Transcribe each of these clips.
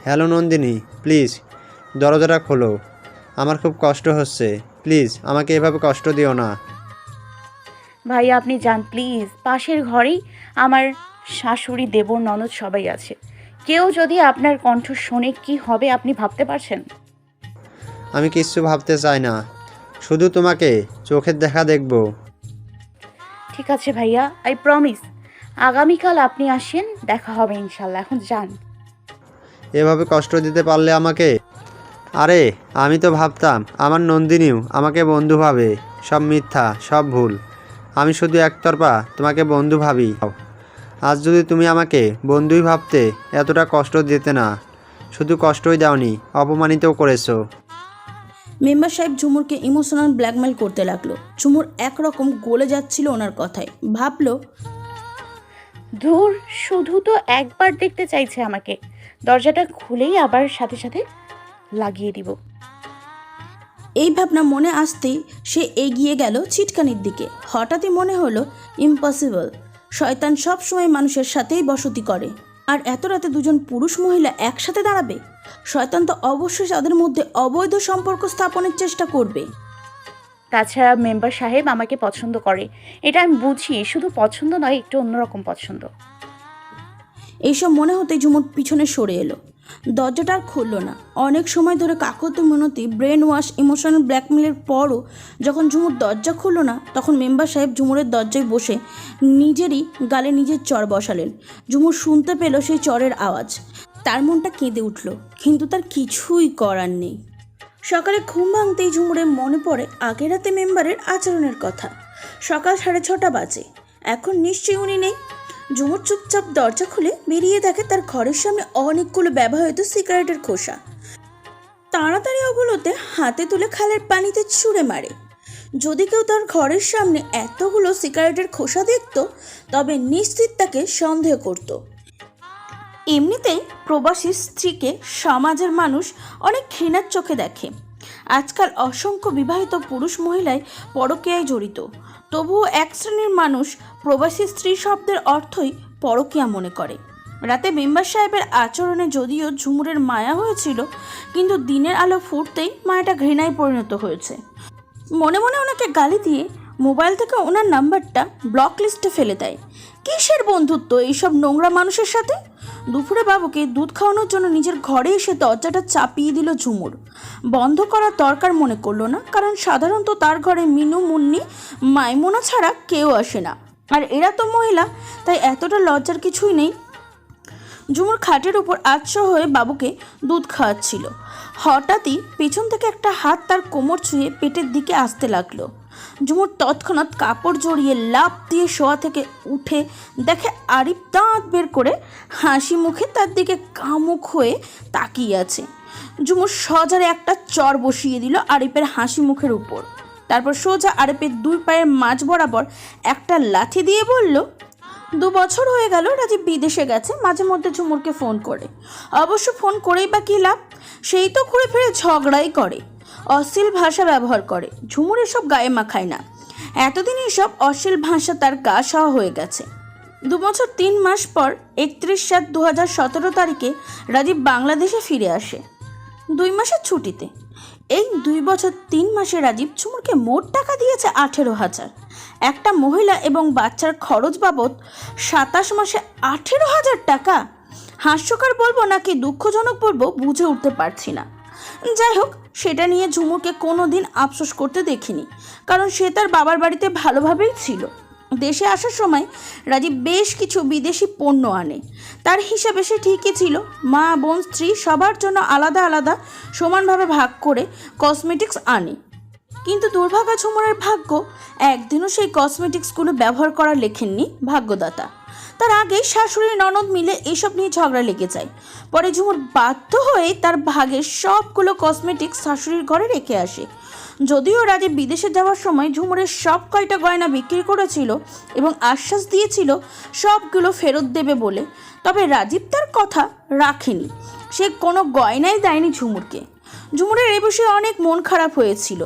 Hello Nandini, please দরজাটা খোলো। আমার খুব কষ্ট হচ্ছে, প্লিজ আমাকে এভাবে কষ্ট দিও না। ভাইয়া আপনি যান প্লিজ, পাশের ঘরেই আমার শাশুড়ি, দেবর, ননদ সবাই আছে। কেউ যদি আপনার কণ্ঠ শোনে কি হবে আপনি ভাবতে পারছেন? আমি কিচ্ছু ভাবতে চাই না, শুধু তোমাকে চোখের দেখা দেখব। ঠিক আছে ভাইয়া, আই প্রমিস। আগামীকাল আপনি আসেন, দেখা হবে ইনশাল্লাহ। এখন যান। এভাবে কষ্ট দিতে পারলে আমাকে? আরে আমি তো ভাবতাম আমার নন্দিনীও আমাকে বন্ধু ভাবে। সব মিথ্যা, সব ভুল। আমি শুধু একতরফা তোমাকে বন্ধু ভাবি। আজ যদি তুমি আমাকে বন্ধুই ভাবতে, এতটা কষ্ট দিতে না। শুধু কষ্টই দাওনি, অপমানিতও করেছো। মেম্বার সাহেব ঝুমুরকে ইমোশনাল ব্ল্যাকমেল করতে লাগলো। ঝুমুর একরকম গলে যাচ্ছিল ওনার কথায়। ভাবলো, ধুর, শুধু তো একবার দেখতে চাইছে আমাকে। দরজাটা খুলেই আবার সাথে সাথে লাগিয়ে দিব। এই ভাবনা মনে আসতেই সে এগিয়ে গেল ছিটকানির দিকে। হঠাৎই মনে হলো ইম্পসিবল। শয়তান সব সময় মানুষের সাথেই বসতি করে, আর এত রাতে দুজন পুরুষ মহিলা একসাথে দাঁড়াবে। শয়তান তো অবশ্যই তাদের মধ্যে অবৈধ সম্পর্ক স্থাপনের চেষ্টা করবে। তাছাড়া মেম্বার সাহেব আমাকে পছন্দ করে, এটা আমি বুঝি। শুধু পছন্দ নয়, একটু অন্যরকম পছন্দ। এইসব মনে হতেই ঝুমুর পিছনে সরে এলো। দরজাটা আর খুলল না। অনেক সময় ধরে কাকতি মিনতি ব্রেন ওয়াশ ইমোশনাল ব্ল্যাকমেলের পরও যখন ঝুমুর দরজা খুলল না, তখন মেম্বার সাহেব ঝুমুরের দরজায় বসে নিজেরই গালে নিজের চর বসালেন। ঝুমুর শুনতে পেল সেই চরের আওয়াজ। তার মনটা কেঁদে উঠল, কিন্তু তার কিছুই করার নেই। সকালে ঘুম ভাঙতেই ঝুমুরের মনে পড়ে আগের রাতে মেম্বারের আচরণের কথা। সকাল 6:30 বাজে। এখন নিশ্চয়ই উনি নেই। ঝুমুর চুপচাপ দরজা খুলে বেরিয়ে দেখে তার ঘরের সামনে অনেকগুলো ব্যবহৃত সিগারেটের খোসা। তাড়াতাড়ি ওগুলোতে হাতে তুলে খালের পানিতে ছুঁড়ে মারে। যদি কেউ তার ঘরের সামনে এতগুলো সিগারেটের খোসা দেখত, তবে নিশ্চিত তাকে সন্দেহ করত। এমনিতেই প্রবাসী স্ত্রীকে সমাজের মানুষ অনেক ঘৃণার চোখে দেখে। আজকাল অসংখ্য বিবাহিত পুরুষ মহিলাই পরকীয়ায় জড়িত। তবুও এক শ্রেণীর মানুষ প্রবাসী স্ত্রী শব্দের অর্থই পরকীয়া মনে করে। রাতে মেম্বার সাহেবের আচরণে যদিও ঝুমুরের মায়া হয়েছিল, কিন্তু দিনের আলো ফুটতেই মায়াটা ঘৃণায় পরিণত হয়েছে। মনে মনে ওনাকে গালি দিয়ে মোবাইল থেকে ওনার নাম্বারটা ব্লক লিস্টে ফেলে দেয়। কিসের বন্ধুত্ব এইসব নোংরা মানুষের সাথে? দুপুরে বাবুকে দুধ খাওয়ানোর জন্য নিজের ঘরে এসে দরজাটা চাপিয়ে দিল ঝুমুর। বন্ধ করার দরকার মনে করলো না, কারণ সাধারণত তার ঘরে মিনু, মুন্নি, মাইমুনা ছাড়া কেউ আসে না। আর এরা তো মহিলা, তাই এতটা লজ্জার কিছুই নেই। ঝুমুর খাটের উপর আচ্ছা হয়ে বাবুকে দুধ খাওয়াচ্ছিল। হঠাৎই পেছন থেকে একটা হাত তার কোমর ছুঁয়ে পেটের দিকে আসতে লাগলো। ঝুমুর তৎক্ষণাৎ কাপড় জড়িয়ে লাফ দিয়ে শোয়া থেকে উঠে দেখে আরিফ দাঁত বের করে হাসি মুখে তার দিকে কামুক হয়ে তাকিয়ে আছে। ঝুমুর সজারে একটা চর বসিয়ে দিল আরিফের হাসি মুখের উপর। তারপর সোজা আরিফের দুই পায়ের মাঝ বরাবর একটা লাঠি দিয়ে বলল, 2 বছর হয়ে গেল রাজীব বিদেশে গেছে। মাঝে মধ্যে ঝুমুরকে ফোন করে। অবশ্য ফোন করেই বা কী লাভ? সেই তো ঘুরে ফিরে ঝগড়াই করে, অশ্লীল ভাষা ব্যবহার করে। ঝুমুর এসব গায়ে মাখায় না। এতদিন এসব অশ্লীল ভাষা তার গা সওয়া হয়ে গেছে। 2 বছর 3 মাস পর 31/7/2017 তারিখে রাজীব বাংলাদেশে ফিরে আসে 2 মাসের ছুটিতে। এই 2 বছর 3 মাসে রাজীব ঝুমুরকে মোট টাকা দিয়েছে 18,000। একটা মহিলা এবং বাচ্চার খরচ বাবদ 27 মাসে 18,000 টাকা। হাস্যকর বলবো নাকি দুঃখজনক বলবো বুঝে উঠতে পারছি না। যাই হোক, সেটা নিয়ে ঝুমুরকে কোনো দিন আফসোস করতে দেখিনি, কারণ সে তার বাবার বাড়িতে ভালোভাবেই ছিল। দেশে আসার সময় রাজীব বেশ কিছু বিদেশি পণ্য আনে। তার হিসাবে সে ঠিকই ছিল। মা, বোন, স্ত্রী সবার জন্য আলাদা আলাদা সমানভাবে ভাগ করে কসমেটিক্স আনে। কিন্তু দুর্ভাগা ঝুমুরের ভাগ্য, একদিনও সেই কসমেটিক্সগুলো ব্যবহার করা লেখেননি ভাগ্যদাতা। তার আগেই শাশুড়ি ননদ মিলে এসব নিয়ে ঝগড়া লেগে যায়। পরে ঝুমুর বাধ্য হয়ে তার ভাগের সবগুলো কসমেটিক্স শাশুড়ির ঘরে রেখে আসে। যদিও রাজীব বিদেশে যাওয়ার সময় ঝুমুরের সব কয়টা গয়না বিক্রি করেছিল এবং আশ্বাস দিয়েছিল সবগুলো ফেরত দেবে বলে, তবে রাজীব তার কথা রাখেনি। সে কোনো গয়নাই দেয়নি ঝুমুরকে। ঝুমুরের এ বিষয়ে অনেক মন খারাপ হয়েছিল,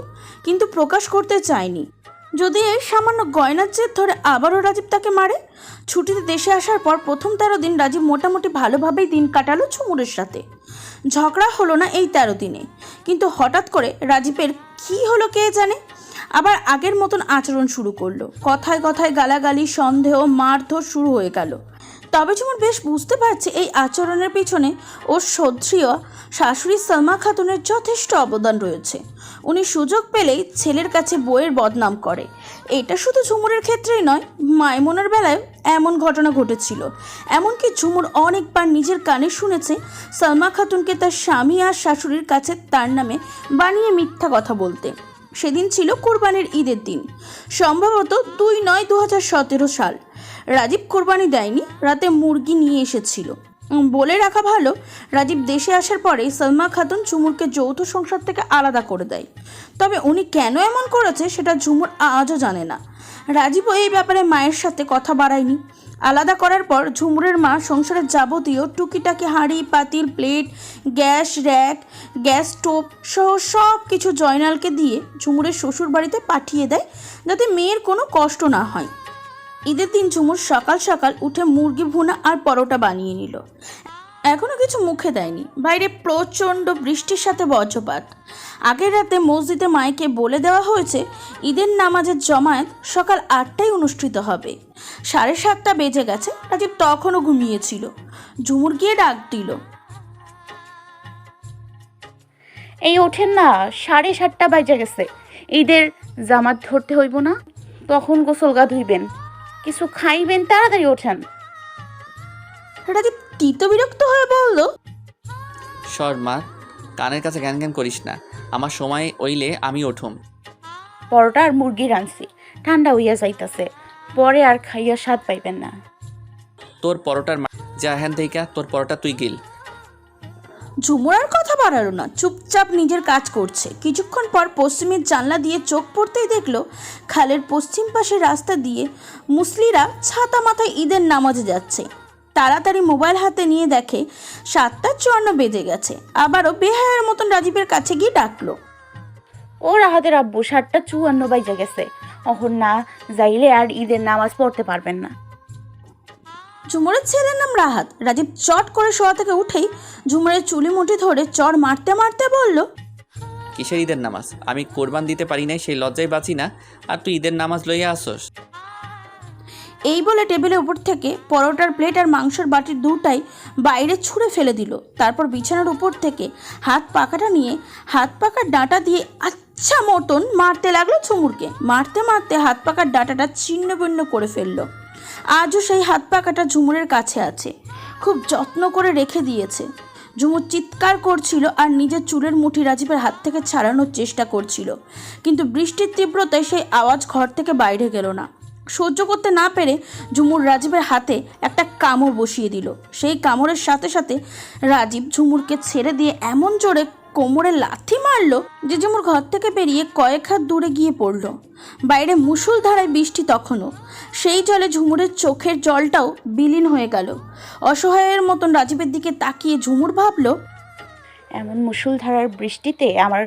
কিন্তু প্রকাশ করতে চায়নি। যদি এই সামান্য গয়নার জেদ ধরে আবারও রাজীব তাকে মারে। ছুটিতে দেশে আসার পর প্রথম 13 দিন রাজীব মোটামুটি ভালোভাবেই দিন কাটালো ঝুমুরের সাথে। ঝগড়া হলো না এই 13 দিনে, কিন্তু হঠাৎ করে রাজীবের কি হলো কে জানে, আবার আগের মতন আচরণ শুরু করলো। কথায় কথায় গালাগালি, সন্দেহ, মারধর শুরু হয়ে গেল। তবে ঝুমুর বেশ বুঝতে পারছে এই আচরণের পিছনে ওর শ্রদ্ধেয় শাশুড়ি সালমা খাতুনের যথেষ্ট অবদান রয়েছে। উনি সুযোগ পেলেই ছেলের কাছে বউয়ের বদনাম করে। এটা শুধু ঝুমুরের ক্ষেত্রেই নয়, মাইমুনের বেলায় এমন ঘটনা ঘটেছিল। এমনকি ঝুমুর অনেকবার নিজের কানে শুনেছে সালমা খাতুনকে তার স্বামী আর শাশুড়ির কাছে তার নামে বানিয়ে মিথ্যা কথা বলতে। সেদিন ছিল কোরবানির ঈদের দিন, সম্ভবত 2/9/2017 সাল। রাজীব কোরবানি দেয়নি, রাতে মুরগি নিয়ে এসেছিল। বলে রাখা ভালো, রাজীব দেশে আসার পরেই সালমা খাতুন ঝুমুরকে যৌথ সংসার থেকে আলাদা করে দেয়। তবে উনি কেন এমন করেছে সেটা ঝুমুর আজও জানে না। রাজীবও এই ব্যাপারে মায়ের সাথে কথা বাড়ায়নি। আলাদা করার পর ঝুমুরের মা সংসারের যাবতীয় টুকিটাকি হাঁড়ি, পাতিল, plate, gas rack, gas stove সহ সব কিছু জয়নালকে দিয়ে ঝুমুরের শ্বশুর বাড়িতে পাঠিয়ে দেয়, যাতে মেয়ের কোনো কষ্ট না হয়। ঈদের দিন ঝুমুর সকাল সকাল উঠে মুরগি ভুনা আর পরোটা বানিয়ে নিল। এখনো কিছু মুখে দেয়নি। বাইরে প্রচণ্ড বৃষ্টির সাথে বজ্রপাত। আগের রাতে মসজিদে মাইকে বলে দেওয়া হয়েছে ঈদের নামাজের জমায়েত সকাল 8টায় অনুষ্ঠিত হবে। 7:30 বেজে গেছে, রাজীব তখনও ঘুমিয়েছিল। ঝুমুর গিয়ে ডাক দিল, এই ওঠেন না, 7:30 বাজে গেছে। ঈদের জামাত ধরতে হইব না? তখন গোসল গা ধুইবেন, কিছু খাইবেন, তাড়াতাড়ি ওঠেন। রাজীব তীত বিরক্ত হয়ে বলল, সর মা, কানের কাছে জ্ঞান জ্ঞান করিস না। আমার সময় ওইলে আমি ওঠুম। পরোটা আর মুরগি রাঁধছি, ঠান্ডা হইয়া যাইতাছে, পরে আর খাইয়া স্বাদ পাইবেন না। তোর পরোটার যা হ্যান থেকে তোর পরোটা তুই গিল। ঝুমুর আর কথা বাড়ালো না, চুপচাপ নিজের কাজ করছে। কিছুক্ষণ পর পশ্চিমের জানলা দিয়ে চোখ পড়তেই দেখলো খালের পশ্চিম পাশের রাস্তা দিয়ে মুসলিরা ছাতা মাথায় ঈদের নামাজে যাচ্ছে। তাড়াতাড়ি মোবাইল হাতে নিয়ে দেখে 7:54 বেজে গেছে। আবারও বেহায়ার মতন রাজীবের কাছে গিয়ে ডাকলো, ও রাহাতের আব্বু, 7:54 বাজে গেছে, অহন না যাইলে আর ঈদের নামাজ পড়তে পারবেন না। ঝুমুরের ছেলের নাম রাহাত। রাজীব চট করে শোয়া থেকে উঠেই ঝুমুরের চুলি মুঠি ধরে চড় মারতে মারতে বলল, কিসের ঈদের নামাজ? আমি কোরবান দিতে পারি নাই, সেই লজ্জায় বাঁচি না, আর তুই ঈদের নামাজ লইয়া আসস? এই বলে টেবিলের উপর থেকে পরোটার প্লেট আর মাংসের বাটির দুটাই বাইরে ছুঁড়ে ফেলে দিল। তারপর বিছানার উপর থেকে হাত পাকাটা নিয়ে হাত পাকার ডাঁটা দিয়ে আচ্ছা মতন মারতে লাগলো ঝুমুরকে। মারতে মারতে হাত পাকার ডাঁটাটা ছিন্ন ভিন্ন করে ফেললো। আজও সেই হাত পাকাটা ঝুমুরের কাছে আছে, খুব যত্ন করে রেখে দিয়েছে। ঝুমুর চিৎকার করছিল আর নিজের চুলের মুঠি রাজীবের হাত থেকে ছাড়ানোর চেষ্টা করছিল, কিন্তু বৃষ্টির তীব্রতায় সেই আওয়াজ ঘর থেকে বাইরে গেল না। সহ্য করতে না পেরে ঝুমুর রাজীবের হাতে একটা কামড় বসিয়ে দিল। সেই কামড়ের সাথে সাথে রাজীব ঝুমুরকে ছেড়ে দিয়ে এমন জোরে কোমরে লাথি মারলো যে ঝুমুর ঘর থেকে বেরিয়ে কয়েক হাত দূরে গিয়ে পড়ল। বাইরে মুষলধারায় বৃষ্টি তখনও। সেই জলে ঝুমুরের চোখের জলটাও বিলীন হয়ে গেল। অসহায়ের মতন রাজীবের দিকে তাকিয়ে ঝুমুর ভাবল, এমন মুষলধারার বৃষ্টিতে আমার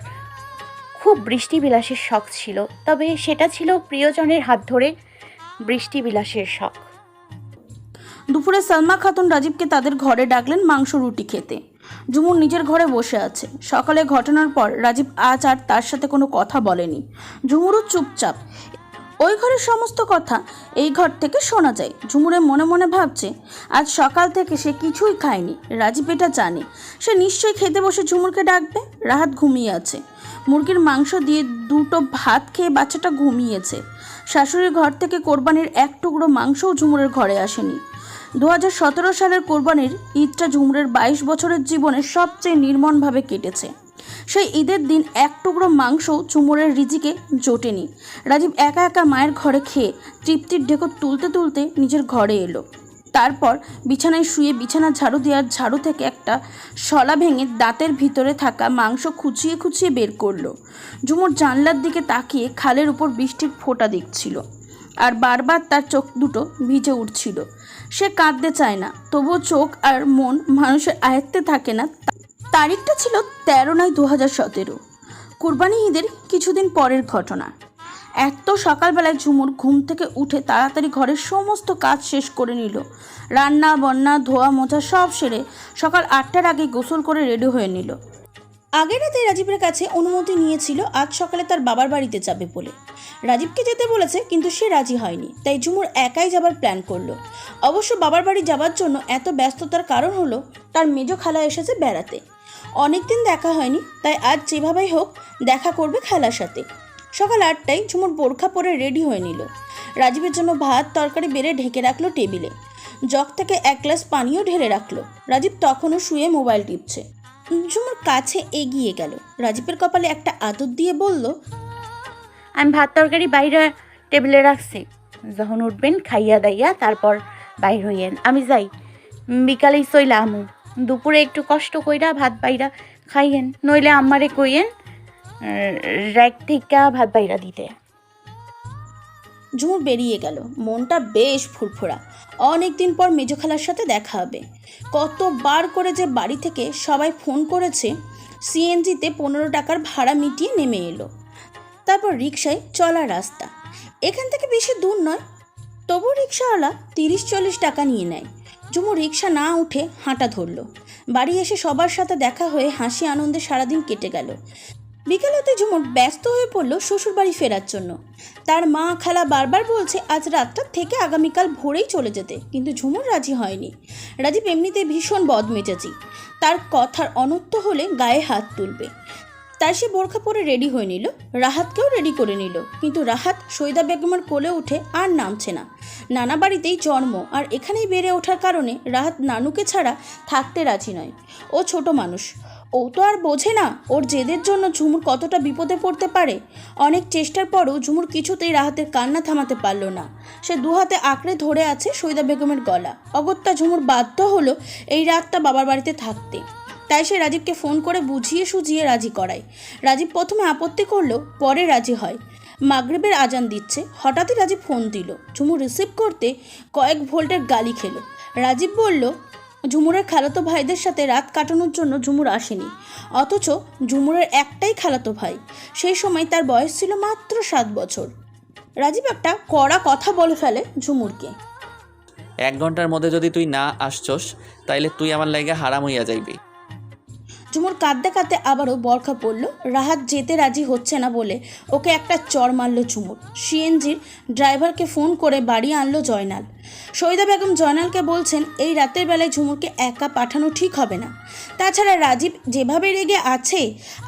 খুব বৃষ্টিবিলাসের শখ ছিল, তবে সেটা ছিল প্রিয়জনের হাত ধরে বৃষ্টিবিলাসের শখ। দুপুরে সালমা খাতুন রাজীবকে তাদের ঘরে ডাকলেন মাংস রুটি খেতে। ঝুমুর নিজের ঘরে বসে আছে। সকালে ঘটনার পর রাজীব আজ আর তার সাথে কোনো কথা বলেনি। ঝুমুরও চুপচাপ। ওই ঘরের সমস্ত কথা এই ঘর থেকে শোনা যায়। ঝুমুরে মনে মনে ভাবছে আজ সকাল থেকে সে কিছুই খায়নি। রাজীব এটা জানে। সে নিশ্চয়ই খেতে বসে ঝুমুরকে ডাকবে। রাহাত ঘুমিয়ে আছে। মুরগির মাংস দিয়ে 2টো ভাত খেয়ে বাচ্চাটা ঘুমিয়েছে। শাশুড়ির ঘর থেকে কোরবানির এক টুকরো মাংসও ঝুমুরের ঘরে আসেনি। 2017 সালের কোরবানির ঈদটা ঝুমুরের 22 বছরের জীবনে সবচেয়ে নির্মমভাবে কেটেছে। সেই ঈদের দিন এক টুকরো মাংসও ঝুমুরের রিজিকে জোটেনি। রাজীব একা একা মায়ের ঘরে খেয়ে তৃপ্তির ঢেকুর তুলতে তুলতে নিজের ঘরে এলো। তারপর বিছানায় শুয়ে বিছানা ঝাড়ু দেওয়ার ঝাড়ু থেকে একটা শলা ভেঙে দাঁতের ভিতরে থাকা মাংস খুঁচিয়ে খুঁচিয়ে বের করলো। ঝুমুর জানলার দিকে তাকিয়ে খালের উপর বৃষ্টির ফোঁটা দেখছিল, আর বারবার তার চোখ দুটো ভিজে উঠছিল। সে কাঁদতে চায় না, তবুও চোখ আর মন মানুষের আয়ত্তে থাকে না। তারিখটা ছিল 13/9/2017, কুরবানি ঈদের কিছুদিন পরের ঘটনা। এত সকালবেলায় ঝুমুর ঘুম থেকে উঠে তাড়াতাড়ি ঘরের সমস্ত কাজ শেষ করে নিল। রান্না বান্না ধোয়া মোছা সব সেরে সকাল 8টার আগে গোসল করে রেডি হয়ে নিল। আগের রাতে রাজীবের কাছে অনুমতি নিয়েছিল আজ সকালে তার বাবার বাড়িতে যাবে বলে। রাজীবকে যেতে বলেছে, কিন্তু সে রাজি হয়নি, তাই ঝুমুর একাই যাবার প্ল্যান করলো। অবশ্য বাবার বাড়ি যাবার জন্য এত ব্যস্ততার কারণ হলো তার মেজো খালা এসেছে বেড়াতে। অনেকদিন দেখা হয়নি, তাই আজ যেভাবেই হোক দেখা করবে খালার সাথে। সকাল 8টায় ঝুমুর বোরখা পরে রেডি হয়ে নিল। রাজীবের জন্য ভাত তরকারি বেড়ে ঢেকে রাখলো টেবিলে। জগ থেকে 1 গ্লাস পানিও ঢেলে রাখলো। রাজীব তখনও শুয়ে মোবাইল টিপছে। ঝুমুর কাছে এগিয়ে গেল, রাজীবের কপালে একটা আদর দিয়ে বলল, আমি ভাত তরকারি বাইরে টেবিলে রাখছি, যখন উঠবেন খাইয়া দাইয়া তারপর বাইর হইয়েন। আমি যাই, বিকালেই চইলা আমু। দুপুরে একটু কষ্ট কইরা ভাত বাইরা খাইয়েন, নইলে আমারে কইয়েন র্যাক থেকে ভাত বাইরা দিতে। ঝুমুর বেরিয়ে গেল। মনটা বেশ ফুরফুরা। অনেক দিন পর মেজো খালার সাথে দেখা হবে। কতবার করে যে বাড়ি থেকে সবাই ফোন করেছে। সিএনজিতে 15 টাকার ভাড়া মিটিয়ে নেমে এলো। তারপর রিকশায় চলা রাস্তা। এখান থেকে বেশি দূর নয়, তবু রিকশাওয়ালা 30-40 টাকা নিয়ে নেয়। ঝুমুর রিকশা না উঠে হাঁটা ধরলো। বাড়ি এসে সবার সাথে দেখা হয়ে হাসি আনন্দে সারাদিন কেটে গেল। বিকেলতে ঝুমুর ব্যস্ত হয়ে পড়ল শ্বশুরবাড়ি ফেরার জন্য। তার মা খালা বারবার বলছে আজ রাতটা থেকে আগামীকাল ভোরেই চলে যেতে, কিন্তু ঝুমুর রাজি হয়নি। রাজীব এমনিতে ভীষণ বদমেজাজি, তার কথার অনর্থ হলে গায়ে হাত তুলবে। তাই সে বোরখা পরে রেডি হয়ে নিল। রাহাতকেও রেডি করে নিল, কিন্তু রাহাত সৈদা বেগমের কোলে উঠে আর নামছে না। নানা বাড়িতেই জন্ম, আর এখানেই বেড়ে ওঠার কারণে রাহাত নানুকে ছাড়া থাকতে রাজি নয়। ও ছোট মানুষ, ও তো আর বোঝে না ওর জেদের জন্য ঝুমুর কতটা বিপদে পড়তে পারে। অনেক চেষ্টার পরও ঝুমুর কিছুতেই রাহাতের কান্না থামাতে পারল না। সে দুহাতে আঁকড়ে ধরে আছে সৈদা বেগমের গলা। অগত্যা ঝুমুর বাধ্য হলো এই রাতটা বাবার বাড়িতে থাকতে। তাই সে রাজীবকে ফোন করে বুঝিয়ে সুঝিয়ে রাজি করায়। রাজীব প্রথমে আপত্তি করলো, পরে রাজি হয়। মাগরিবের আজান দিচ্ছে, হঠাৎই রাজীব ফোন দিল। ঝুমুর রিসিভ করতে কয়েক ভোল্টের গালি খেলো। রাজীব বলল ঝুমুরের খালাতো ভাইদের সাথে রাত কাটানোর জন্য ঝুমুর আসেনি, অথচ ঝুমুরের একটাই খালাতো ভাই। সেই সময় তার বয়স ছিল মাত্র 7 বছর। রাজীব একটা কড়া কথা বলে ফেলে ঝুমুরকে। 1 ঘন্টার মধ্যে যদি তুই না আসছস তাইলে তুই আমার লাইগা হারাম হইয়া যাইবি। ঝুমুর কাঁদতে কাঁদতে আবারও বরখা পড়ল। রাহাত যেতে রাজি হচ্ছে না বলে ওকে একটা চড় মারল ঝুমুর। সিএনজির ড্রাইভারকে ফোন করে বাড়ি আনলো জয়নাল। সৈদা বেগম জয়নালকে বলছেন এই রাতের বেলায় ঝুমুরকে একা পাঠানো ঠিক হবে না। তাছাড়া রাজীব যেভাবে রেগে আছে,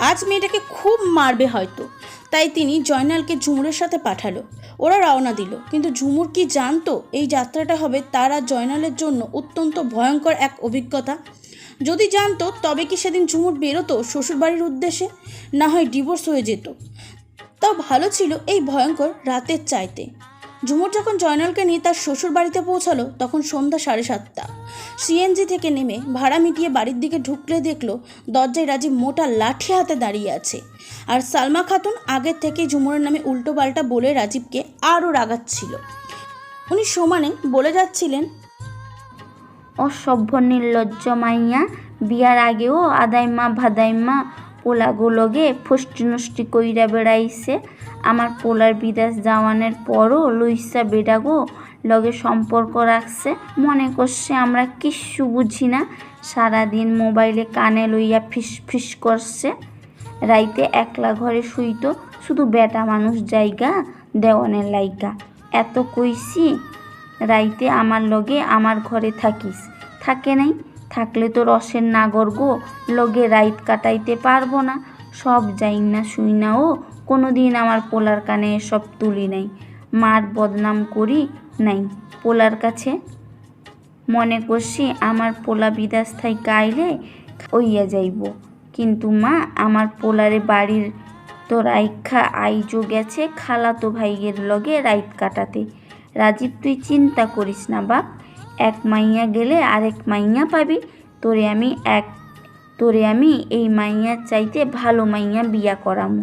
আজ মেয়েটাকে খুব মারবে হয়তো। তাই তিনি জয়নালকে ঝুমুরের সাথে পাঠালো। ওরা রওনা দিল, কিন্তু ঝুমুর কি জানতো এই যাত্রাটা হবে তার আর জয়নালের জন্য অত্যন্ত ভয়ঙ্কর এক অভিজ্ঞতা। যদি জানতো তবে কি সেদিন ঝুমুর বেরোতো শ্বশুরবাড়ির উদ্দেশ্যে, না হয় ডিভোর্স হয়ে যেত। তাও ভালো ছিল এই ভয়ঙ্কর রাতের চাইতে। ঝুমুর যখন জয়নালকে নিয়ে তার শ্বশুর বাড়িতে পৌঁছালো তখন সন্ধ্যা 7:30। সিএনজি থেকে নেমে ভাড়া মিটিয়ে বাড়ির দিকে ঢুকলে দেখলো দরজায় রাজীব মোটা লাঠি হাতে দাঁড়িয়ে আছে। আর সালমা খাতুন আগের থেকে ঝুমুরের নামে উল্টো পাল্টা বলে রাজীবকে আরও রাগাচ্ছিল। উনি সমানে বলে যাচ্ছিলেন, অসভ্য নির্লজ্জ মাইয়া, বিয়ার আগেও আদাইমা ভাদাইমা পোলাগুলোগে ফষ্টি নষ্টি কইরা বেড়াইছে। আমার পোলার বিদেশ যাওয়ানের পরও লইসা বেডাগো লগে সম্পর্ক রাখছে, মনে করছে আমরা কিচ্ছু বুঝি না। সারাদিন মোবাইলে কানে লইয়া ফিস ফিস করছে। রাইতে একলা ঘরে শুইতো, শুধু বেটা মানুষ জায়গা দেওয়ানের লাইগা। এত কইছি রাইতে আমার লগে আমার ঘরে থাকিস, থাকে নাই। থাকলে তো রসের নাগর গো, লগে রাইত কাটাইতে পারবো না। সব যাই না শুই না, ও কোনো দিন আমার পোলার কানে এসব তুলি নাই। মার বদনাম করি নাই পোলার কাছে। মনে করছি আমার পোলা বিদেশ থাইকা আইলে হইয়া যাইব, কিন্তু মা আমার পোলারে বাড়ির তো রাইখা আইজো গেছে খালাতো ভাইয়ের লগে রাইত কাটাতে। রাজীব তুই চিন্তা করিস না বাপ, এক মাইয়া গেলে আরেক মাইয়া পাবি। তোরে আমি এই মাইয়ার চাইতে ভালো মাইয়া বিয়া করামু।